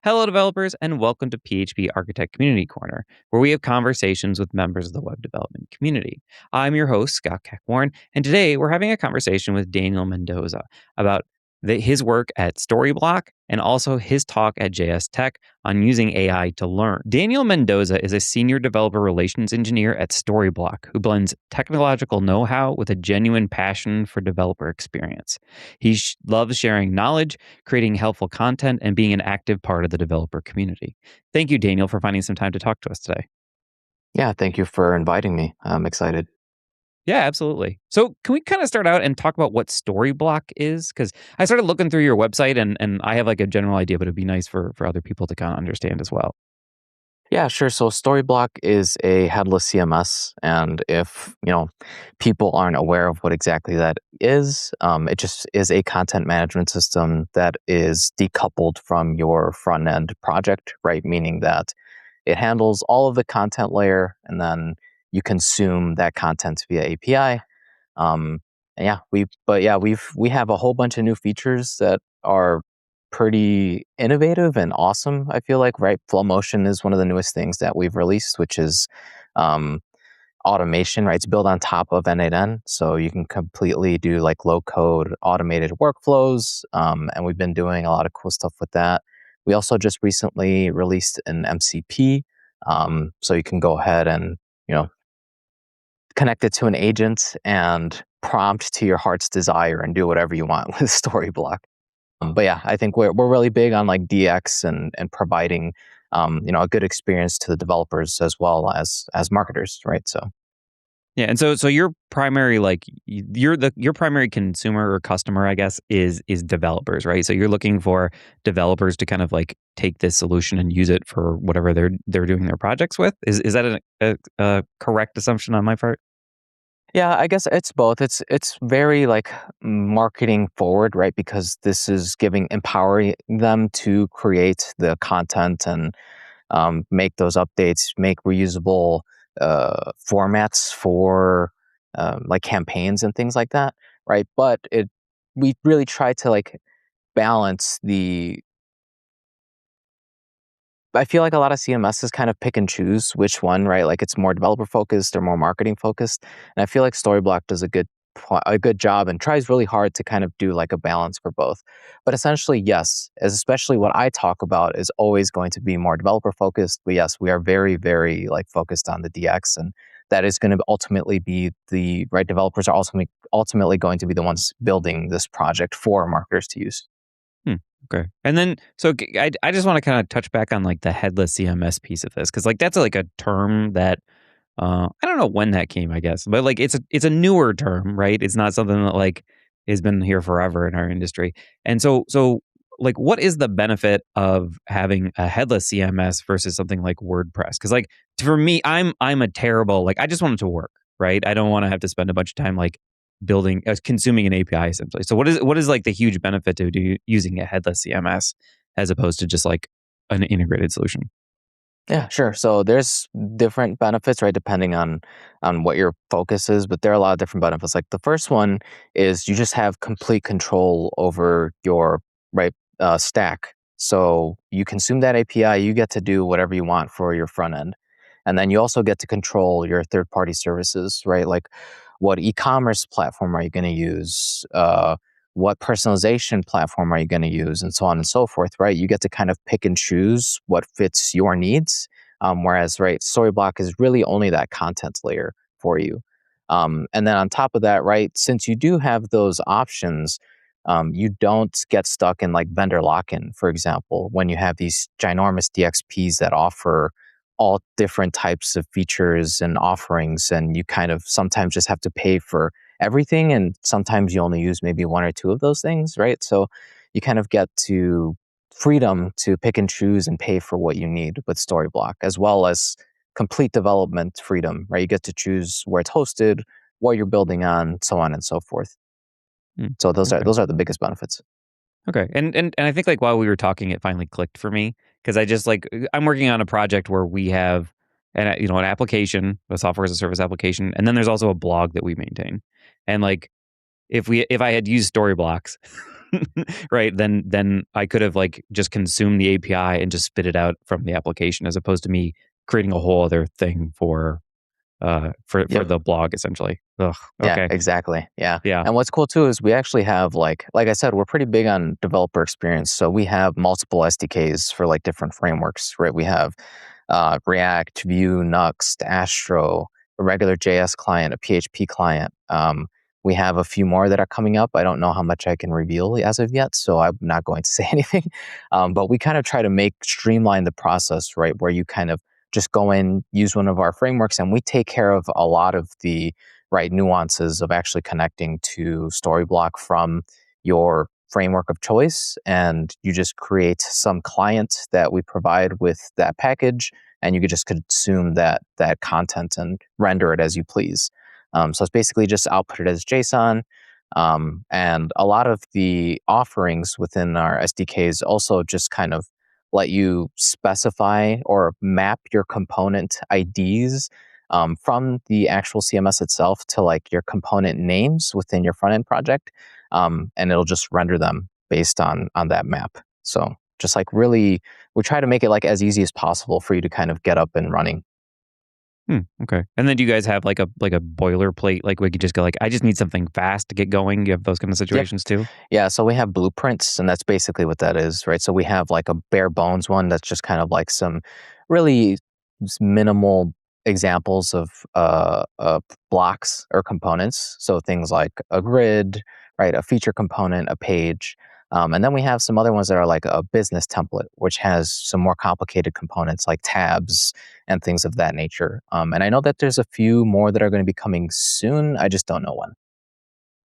Hello, developers, and welcome to PHP Architect Community Corner, where we have conversations with members of the web development community. I'm your host, Scott Keckwarn, and today we're having a conversation with Daniel Mendoza about his work at Storyblok and also his talk at JStek on using AI to learn. Daniel Mendoza is a senior developer relations engineer at Storyblok who blends technological know-how with a genuine passion for developer experience. He loves sharing knowledge, creating helpful content, and being an active part of the developer community. Thank you, Daniel, for finding some time to talk to us today. Yeah, thank you for inviting me. I'm excited. Yeah, absolutely. So can we kind of start out and talk about what Storyblok is? Because I started looking through your website and I have like a general idea, but it'd be nice for other people to kind of understand as well. Yeah, sure. So Storyblok is a headless CMS, and if people aren't aware of what exactly that is, it just is a content management system that is decoupled from your front end project, right? Meaning that it handles all of the content layer, and then you consume that content via API. And we have a whole bunch of new features that are pretty innovative and awesome. I feel like, right? Flow motion is one of the newest things that we've released, which is um, automation, right? It's built on top of N8N, so you can completely do like low code automated workflows. And we've been doing a lot of cool stuff with that. We also just recently released an MCP, so you can go ahead and connect it to an agent and prompt to your heart's desire and do whatever you want with Storyblok. But yeah, I think we're really big on like DX and providing a good experience to the developers as well as marketers, right? So Yeah, and so your primary your primary consumer or customer, I guess, is developers, right? So you're looking for developers to kind of like take this solution and use it for whatever they're doing their projects with. Is that a correct assumption on my part? yeah, I guess it's both. It's very like marketing forward, right? Because this is empowering them to create the content and make those updates, make reusable formats for like campaigns and things like that, right? But we really try to like balance the. I feel like a lot of CMSs kind of pick and choose which one, right? Like it's more developer focused or more marketing focused, and I feel like Storyblok does a good job and tries really hard to kind of do like a balance for both. But essentially, yes, especially what I talk about is always going to be more developer focused. But yes, we are very, very like focused on the DX, and that is going to ultimately be the right developers are also ultimately going to be the ones building this project for marketers to use. Okay. And then, so I just want to kind of touch back on like the headless CMS piece of this, because like that's like a term that I don't know when that came, I guess, but like it's a newer term, right? It's not something that like has been here forever in our industry. And so like, what is the benefit of having a headless CMS versus something like WordPress? Because like for me, I'm a terrible like I just want it to work, right? I don't want to have to spend a bunch of time like consuming an API essentially. So what is like the huge benefit to using a headless CMS as opposed to just like an integrated solution? Yeah, sure. So there's different benefits, right, depending on what your focus is, but there are a lot of different benefits. Like the first one is you just have complete control over your stack. So you consume that API, you get to do whatever you want for your front end. And then you also get to control your third-party services, right? Like what e-commerce platform are you going to use? What personalization platform are you going to use, and so on and so forth, right? You get to kind of pick and choose what fits your needs. Whereas, right, Storyblok is really only that content layer for you. And then on top of that, right, since you do have those options, you don't get stuck in like vendor lock-in, for example, when you have these ginormous DXPs that offer all different types of features and offerings, and you kind of sometimes just have to pay for everything, and sometimes you only use maybe one or two of those things, right? So you kind of get to freedom to pick and choose and pay for what you need with Storyblok, as well as complete development freedom, right? You get to choose where it's hosted, what you're building on, so on and so forth. So those Okay. are the biggest benefits. Okay. And I think like while we were talking, it finally clicked for me because I just like I'm working on a project where we have an application, a software as a service application, and then there's also a blog that we maintain. And like if I had used Storyblocks, right, then I could have like just consumed the API and just spit it out from the application, as opposed to me creating a whole other thing for Yep. the blog essentially. Ugh, Yeah, okay. exactly. Yeah. Yeah. And what's cool too is we actually have like I said, we're pretty big on developer experience. So we have multiple SDKs for like different frameworks, right? We have React, Vue, Nuxt, Astro, a regular JS client, a PHP client. We have a few more that are coming up. I don't know how much I can reveal as of yet, so I'm not going to say anything. But we kind of try to streamline the process, right? Where you kind of just go in, use one of our frameworks, and we take care of a lot of the right nuances of actually connecting to Storyblok from your framework of choice, and you just create some client that we provide with that package, and you could just consume that content and render it as you please. So it's basically just output it as JSON. And a lot of the offerings within our SDKs also just kind of let you specify or map your component IDs from the actual CMS itself to like your component names within your front end project, and it'll just render them based on that map. So just like really, we try to make it like as easy as possible for you to kind of get up and running. Okay. And then do you guys have like a boilerplate, like we could just go like, I just need something fast to get going? You have those kind of Yeah. situations too? Yeah, so we have blueprints, and that's basically what that is, right? So we have like a bare bones one that's just kind of like some really minimal examples of blocks or components. So things like a grid, right? A feature component, a page. And then we have some other ones that are like a business template, which has some more complicated components like tabs and things of that nature. And I know that there's a few more that are going to be coming soon. I just don't know when.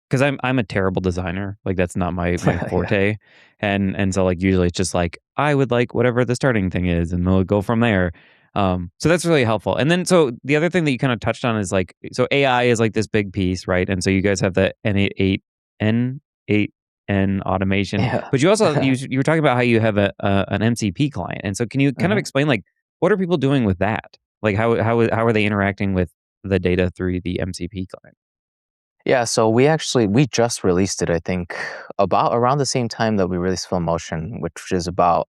Because I'm a terrible designer. Like that's not my Yeah. forte. And so like usually it's just like I would like whatever the starting thing is and we'll go from there. So that's really helpful. And then so the other thing that you kind of touched on is like so AI is like this big piece, right? And so you guys have the N8N automation, Yeah. but you also you were talking about how you have an MCP client. And so can you kind of Mhm. explain like what are people doing with that? Like how are they interacting with the data through the MCP client? Yeah, so we just released it, I think, about around the same time that we released Full Motion, which is about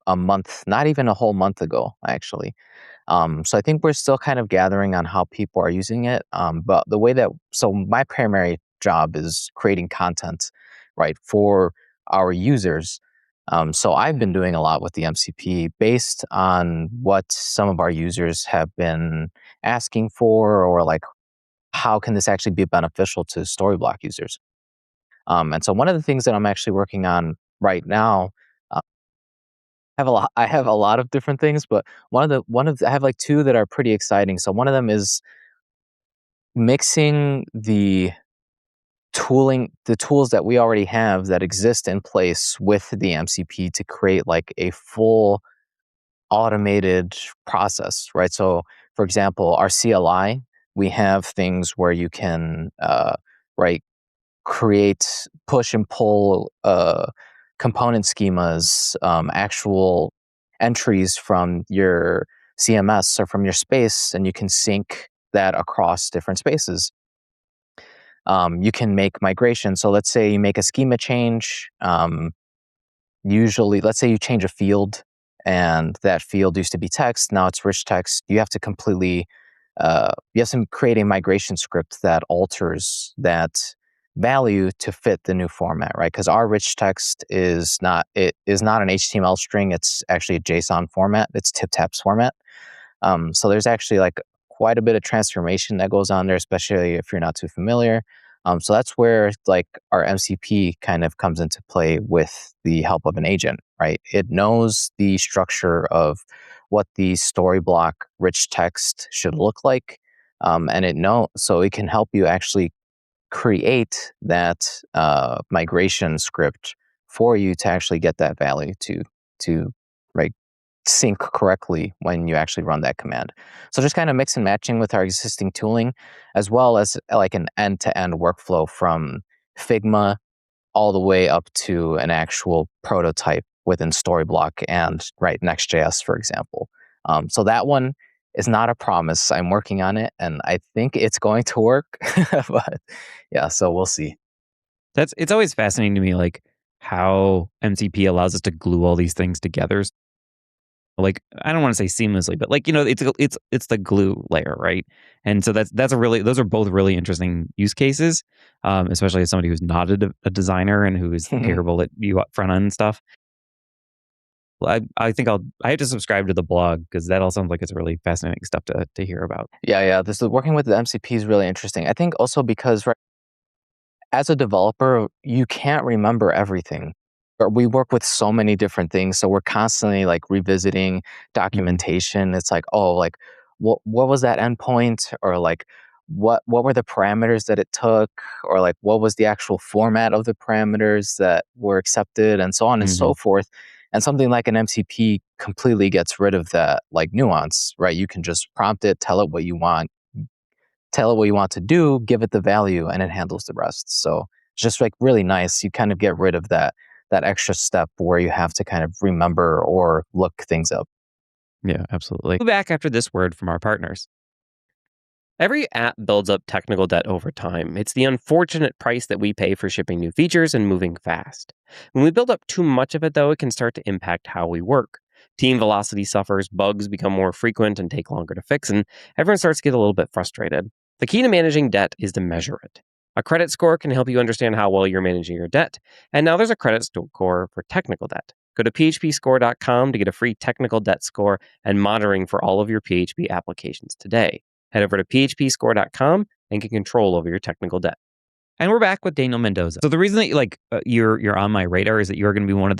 a month, not even a whole month ago, actually. So I think we're still kind of gathering on how people are using it. But the way that so my primary job is creating content, right, for our users. So I've been doing a lot with the MCP based on what some of our users have been asking for, or like how can this actually be beneficial to Storyblok users? And so one of the things that I'm actually working on right now, uh, I have a lot of different things, but I have like two that are pretty exciting. So one of them is mixing the tools that we already have that exist in place with the MCP to create like a full automated process, right? So for example, our CLI, we have things where you can right create push and pull component schemas, actual entries from your CMS or from your space, and you can sync that across different spaces. You can make migration. So let's say you make a schema change. Usually, let's say you change a field, and that field used to be text, now it's rich text. You have to create a migration script that alters that value to fit the new format, right? Because our rich text is not an HTML string, it's actually a JSON format, it's TipTaps format. So there's actually like quite a bit of transformation that goes on there, especially if you're not too familiar. So that's where like our MCP kind of comes into play with the help of an agent, right? It knows the structure of what the Storyblok rich text should look like, and so it can help you actually create that migration script for you to actually get that value to right sync correctly when you actually run that command. So just kind of mix and matching with our existing tooling, as well as like an end-to-end workflow from Figma all the way up to an actual prototype within Storyblok and right Next.js, for example. So that one is not a promise. I'm working on it, and I think it's going to work. But yeah, so we'll see. It's always fascinating to me, like how MCP allows us to glue all these things together. Like, I don't want to say seamlessly, but like, it's the glue layer, right? And so that's a really those are both really interesting use cases, especially as somebody who's not a designer and who is terrible at front end stuff. Well, I think I have to subscribe to the blog because that all sounds like it's really fascinating stuff to hear about. Yeah. This working with the MCP is really interesting. I think also because as a developer, you can't remember everything. But we work with so many different things, so we're constantly like revisiting Mhm. documentation. It's like, oh, like what was that endpoint, or like what were the parameters that it took, or like what was the actual format of the parameters that were accepted, and so on and so Mhm. forth. And something like an MCP completely gets rid of that like nuance, right? You can just prompt it, tell it what you want to do, give it the value, and it handles the rest. So it's just like really nice. You kind of get rid of that extra step where you have to kind of remember or look things up. Yeah, absolutely. Back after this word from our partners. Every app builds up technical debt over time. It's the unfortunate price that we pay for shipping new features and moving fast. When we build up too much of it, though, it can start to impact how we work. Team velocity suffers, bugs become more frequent and take longer to fix, and everyone starts to get a little bit frustrated. The key to managing debt is to measure it. A credit score can help you understand how well you're managing your debt. And now there's a credit score for technical debt. Go to phpscore.com to get a free technical debt score and monitoring for all of your PHP applications today. Head over to phpscore.com and get control over your technical debt. And we're back with Daniel Mendoza. So the reason that you're on my radar is that you're going to be one of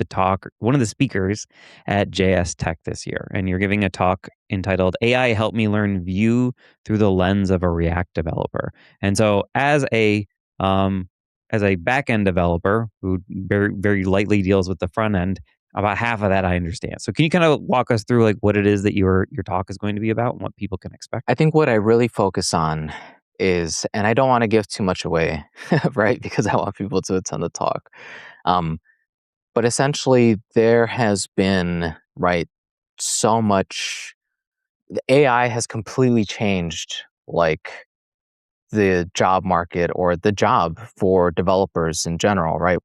the speakers at JStek this year, and you're giving a talk entitled "AI Help Me Learn Vue Through the Lens of a React Developer." And so, as a back end developer who very very lightly deals with the front end, about half of that I understand. So can you kind of walk us through like what it is that your talk is going to be about and what people can expect? I think what I really focus on is, and I don't want to give too much away, right? Because I want people to attend the talk. Um, but essentially, there has been, right, so much, the AI has completely changed, like, the job market or the job for developers in general, right?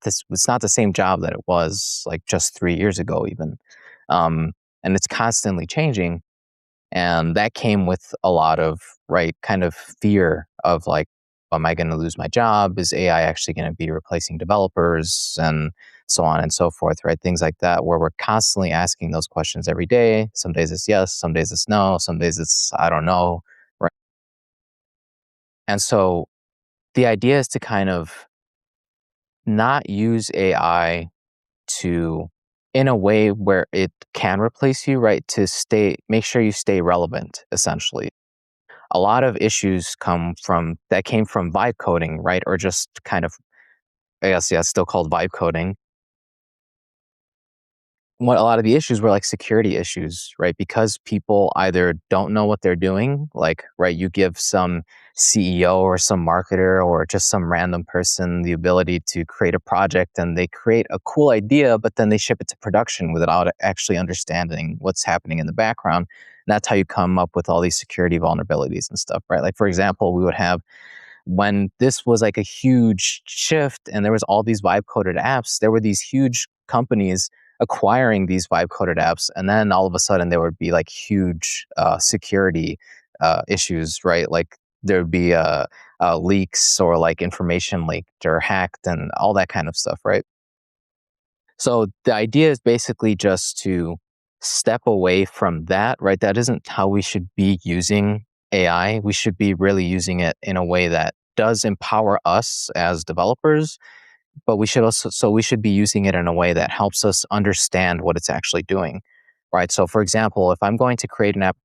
It's not the same job that it was like just 3 years ago, even. Um, and it's constantly changing. And that came with a lot of, right, kind of fear of like, am I going to lose my job? Is AI actually going to be replacing developers? And so on and so forth, right? Things like that, where we're constantly asking those questions every day. Some days it's yes, some days it's no, some days it's I don't know. Right. And so the idea is to kind of not use AI to, in a way where it can replace you, right? Make sure you stay relevant, essentially. A lot of issues came from vibe coding, right? Or just kind of, I guess, yeah, it's still called vibe coding. What a lot of the issues were like security issues, right? Because people either don't know what they're doing, like, right, you give some CEO or some marketer or just some random person the ability to create a project and they create a cool idea, but then they ship it to production without actually understanding what's happening in the background. And that's how you come up with all these security vulnerabilities and stuff, right? Like, for example, we would have, when this was like a huge shift and there was all these vibe coded apps, there were these huge companies acquiring these vibe coded apps, and then all of a sudden there would be like huge security issues, right? Like there would be leaks or like information leaked or hacked and all that kind of stuff, right? So the idea is basically just to step away from that, right? That isn't how we should be using AI. We should be really using it in a way that does empower us as developers, but we should be using it in a way that helps us understand what it's actually doing, right? So for example, if I'm going to create an app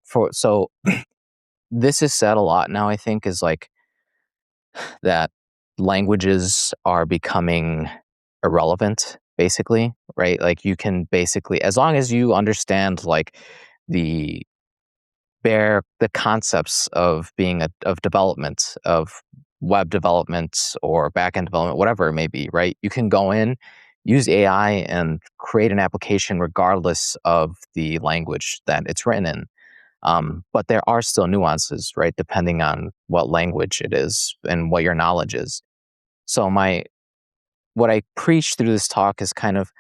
this is said a lot now, I think, is like that languages are becoming irrelevant, basically, right? Like you can basically, as long as you understand like the the concepts of of development, of web development or backend development, whatever it may be, right? You can go in, use AI and create an application regardless of the language that it's written in. But there are still nuances, right? Depending on what language it is and what your knowledge is. So what I preach through this talk is kind of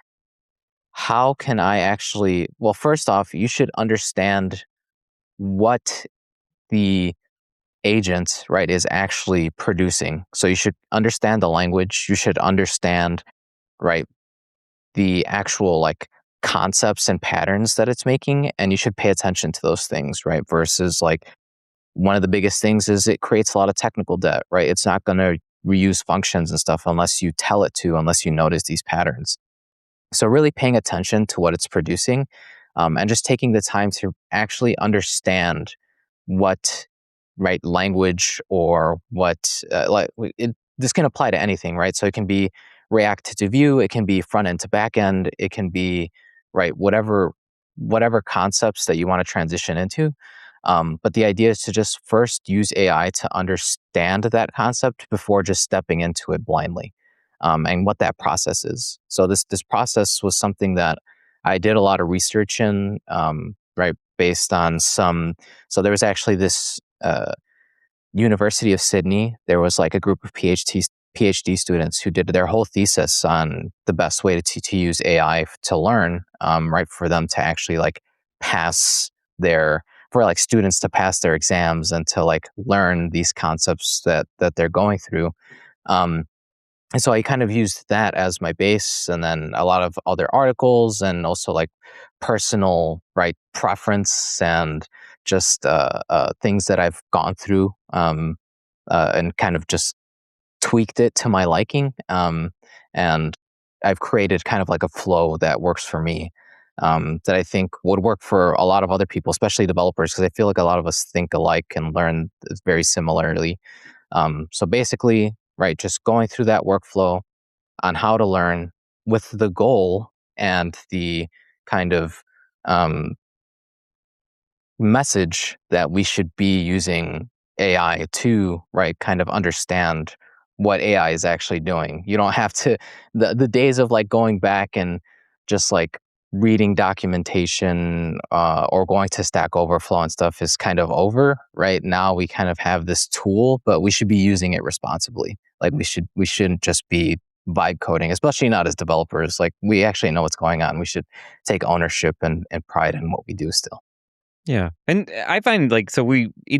how can I actually, well, first off, you should understand what the agent, right, is actually producing. So you should understand the language. You should understand, right, the actual like concepts and patterns that it's making, and you should pay attention to those things, right? Versus like one of the biggest things is it creates a lot of technical debt, right? It's not going to reuse functions and stuff unless you tell it to, unless you notice these patterns. So really paying attention to what it's producing, and just taking the time to actually understand what, right, language or what this can apply to anything, right? So it can be React to Vue, it can be front end to back end, it can be, right, whatever concepts that you want to transition into. But the idea is to just first use AI to understand that concept before just stepping into it blindly, and what that process is. So this process was something that I did a lot of research in, right, based on some. So there was actually this University of Sydney. There was like a group of PhD students who did their whole thesis on the best way to use AI to learn, right, for them to actually like pass their for like students to pass their exams and to like learn these concepts that they're going through. Um, and so I kind of used that as my base, and then a lot of other articles, and also like personal, right, preference, and just things that I've gone through, and kind of just tweaked it to my liking. And I've created kind of like a flow that works for me, that I think would work for a lot of other people, especially developers, because I feel like a lot of us think alike and learn very similarly. So basically, right, just going through that workflow on how to learn with the goal and the kind of um, message that we should be using AI to, right, kind of understand what AI is actually doing. You don't have to, the days of like going back and just like reading documentation, or going to Stack Overflow and stuff is kind of over. Right now we kind of have this tool, but we should be using it responsibly. Like we shouldn't just be vibe coding, especially not as developers. Like we actually know what's going on. We should take ownership and pride in what we do still. Yeah. And I find like, so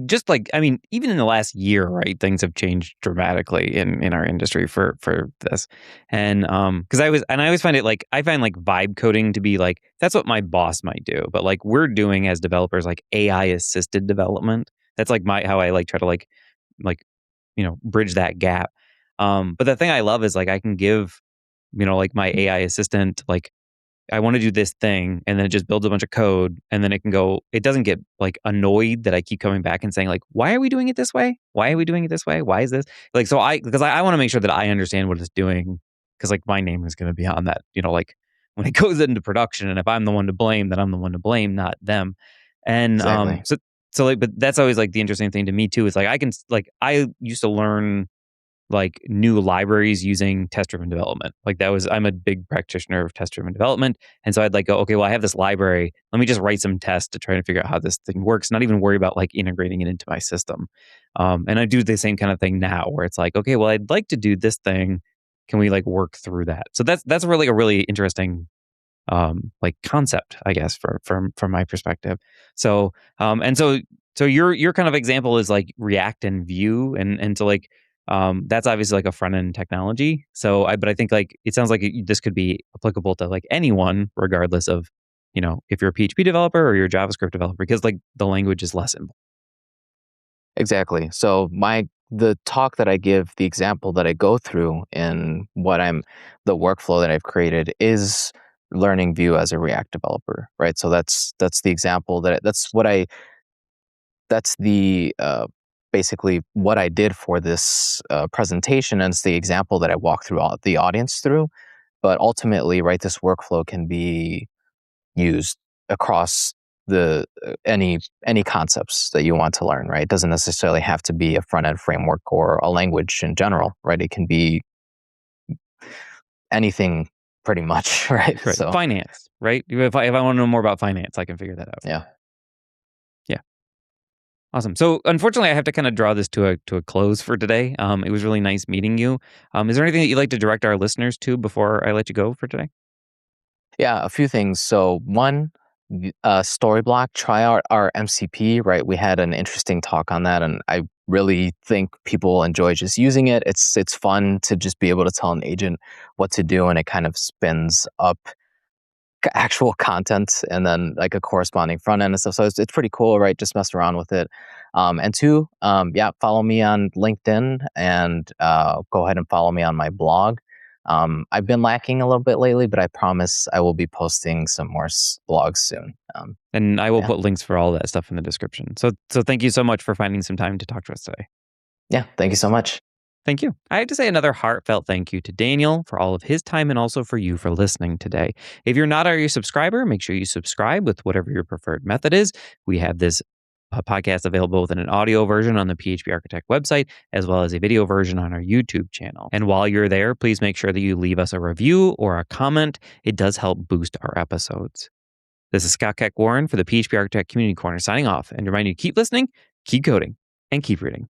just like, I mean, even in the last year, right, things have changed dramatically in our industry for this. And because I always find it like, I find like vibe coding to be like, that's what my boss might do. But like we're doing as developers, like AI assisted development. That's like how I like try to like, bridge that gap. But the thing I love is like I can give, like my AI assistant, like, I want to do this thing, and then it just builds a bunch of code, and then it doesn't get like annoyed that I keep coming back and saying like, why are we doing it this way? Why are we doing it this way? Why is this? Like, so because I want to make sure that I understand what it's doing, because like my name is going to be on that, like when it goes into production, and if I'm the one to blame, then I'm the one to blame, not them. And Exactly. so like, but that's always like the interesting thing to me too, is like I used to learn like new libraries using test-driven development. Like I'm a big practitioner of test-driven development. And so I'd like go, okay, well, I have this library. Let me just write some tests to try to figure out how this thing works, not even worry about like integrating it into my system. And I do the same kind of thing now where it's like, okay, well, I'd like to do this thing. Can we like work through that? So that's really a really interesting like concept, I guess, from my perspective. So and so your kind of example is like React and Vue, and so like that's obviously like a front end technology. So but I think like it sounds like this could be applicable to like anyone, regardless of if you're a PHP developer or you're a JavaScript developer, because like the language is less involved. Exactly. So the talk that I give, the example that I go through in the workflow that I've created is learning Vue as a React developer, right? So that's the example that's the basically what I did for this presentation, and it's the example that I walk through the audience through. But ultimately, right, this workflow can be used across the any concepts that you want to learn, right? It doesn't necessarily have to be a front end framework or a language in general, right? It can be anything pretty much, right? Right. So Finance, right? If I want to know more about finance, I can figure that out. yeah. Yeah. Awesome. So unfortunately, I have to kind of draw this to a close for today. It was really nice meeting you. Is there anything that you'd like to direct our listeners to before I let you go for today? Yeah, a few things. So one, Storyblok, try out our MCP, right? We had an interesting talk on that, and I really think people enjoy just using it. It's fun to just be able to tell an agent what to do, and it kind of spins up actual content and then like a corresponding front end and stuff. So it's pretty cool, right? Just mess around with it. And two, yeah, follow me on LinkedIn and go ahead and follow me on my blog. I've been lacking a little bit lately, but I promise I will be posting some more blogs soon. And I will Yeah. put links for all that stuff in the description. So thank you so much for finding some time to talk to us today. Yeah, thank you so much. Thank you. I have to say another heartfelt thank you to Daniel for all of his time and also for you for listening today. If you're not already a subscriber, make sure you subscribe with whatever your preferred method is. We have this podcast available within an audio version on the PHP Architect website, as well as a video version on our YouTube channel. And while you're there, please make sure that you leave us a review or a comment. It does help boost our episodes. This is Scott Keck Warren for the PHP Architect Community Corner signing off and remind you to keep listening, keep coding, and keep reading.